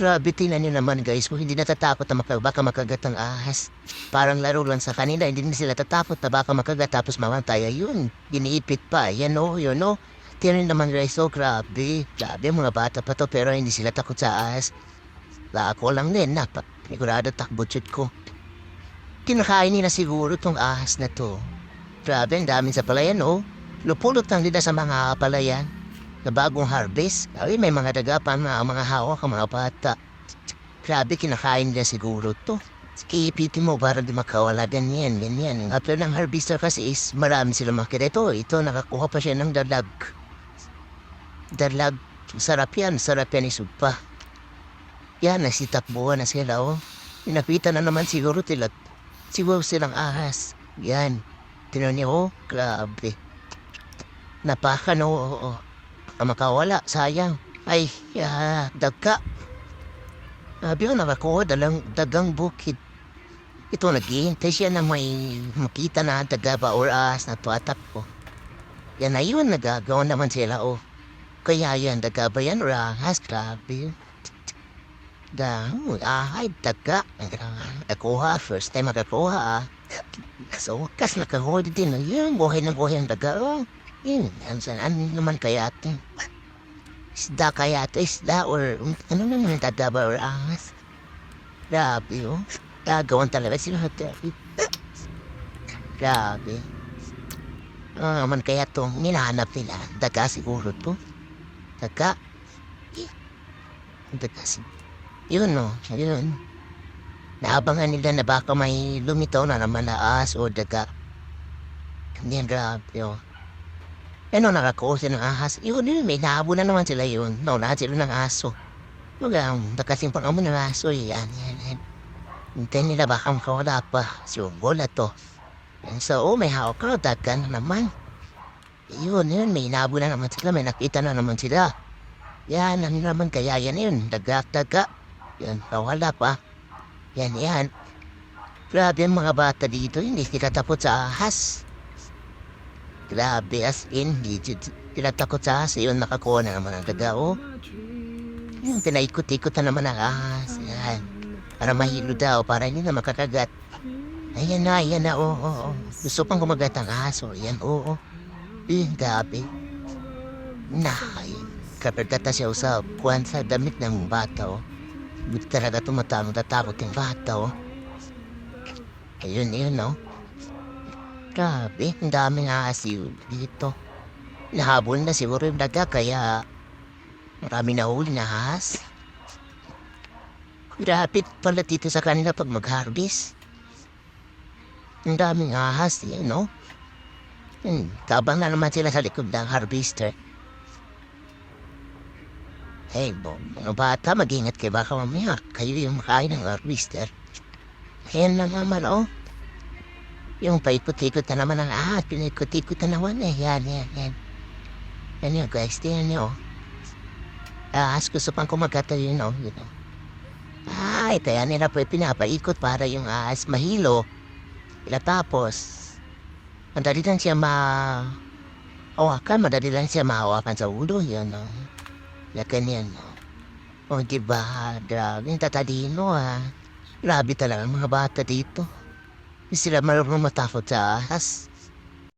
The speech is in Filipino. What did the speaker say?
Grabe, tingnan niyo naman guys, kung hindi natatakot na baka makagat ang ahas. Parang laro lang sa kanila, hindi na sila tatakot na baka makagat tapos mamatay. Ayun, giniipit pa, yan o, yun o. Tingnan niyo naman guys, oh grabe. Grabe, mga bata pa to pero hindi sila takot sa ahas. Ako lang din, sigurado takbotsyot ko. Kinakain nila siguro tong ahas na to. Grabe, ang daming sa palayan oh. Lupulot lang nila sa mga palayan na bagong harvest. Ay, may mga daga pa mga hawak ang mga bata. Grabe, kinakain nila siguro to. Ipitin mo para di makawala. Ganyan, ganyan. After ng harvester kasi is marami sila makita. Ito, nakakuha pa siya ng dalag. Dalag. Sarap yan isugpa. Yan, nasitakbuhan na sila oh. Pinapitan na naman siguro siguro silang ahas. Yan. Tinan niyo oh, grabe. Napakan oh. Makawala, sayang. Ay, dagka. Sabi ko, nakakuha dagang bukid. Ito, naghihintay siya na may makita na daga ba or ahas na tuatap ko. Yan na yun, nagagawa naman sila, oh. Kaya yan, daga ba yan or ahas? Grabe. Ay, daga. Nakuha, first time makakuha, So, wakas nakakuha din. Yun, buhay na buhay ang daga, oh. Yun, ano naman kaya ito? Isda kaya ito, isda or ano naman dadaba or ahas? Grabe oh. Gagawan talaga sila. Grabe. Ano naman kaya ito? Hinahanap nila. Daga siguro to. Daga. Daga siguro. Yun oh, yun. Naabangan nila na baka may lumitaw na naman na ahas o daga. Hindi, grabe oh. Nakakuha sila ng ahas. Yun, may nahabo na naman sila yun. Naunahan sila ng aso. Nakasimpang amo ng aso. Yan. Hintayin nila baka makawala pa. Sugol na to. So, may hawak ka. Daga na naman. Yun, may nahabo na naman sila. May nakita na naman sila. Yan, ano naman kaya yan yun. Daga. Yan, kawala pa. Yan. Grabe ang mga bata dito. Hindi sila tapos sa ahas. Grabe as in, tinatakot sa ahas. Yun, nakakuha na naman ang daga, oh. Yung pinaikot-ikot na naman ang ahas. Yan. Para mahilo daw, para hindi na makakagat. Ayan na, oh. Gusto pang kumagat ang ahas, oh. Yan, oh. Grabe. Kapagkata siya sa kuwan sa damit ng bata, oh. Buti talaga tatakot yung bata, oh. Ayun, oh. Grabe, ang daming ahas dito. Nahabol na siguro yung daga kaya marami na huli na ahas. Grabe pala dito sa kanila pag mag-harvest. Ang daming ahas, no? Tabang na naman sila sa likod ng harvester. Hey, mga bata, mag-ingat kayo baka mamaya. Kayo yung makain ng harvester. Ayan na naman, oh. Yung paikot-ikot na naman ang ahas. Pinaikot-ikot na naman eh. Yan. Yan yun guys. Tingnan nyo. Ahas gusto pang kumagata yun oh. Ay, kaya nila po pinapaikot para yung ahas mahilo. Tapos, madali lang siya madali lang siya mahawakan sa ulo. Yun oh. Ganyan oh. Diba? Grabe, tatalino ah. Grabe talaga mga bata dito. Hindi sila marunong matakot sa ahas.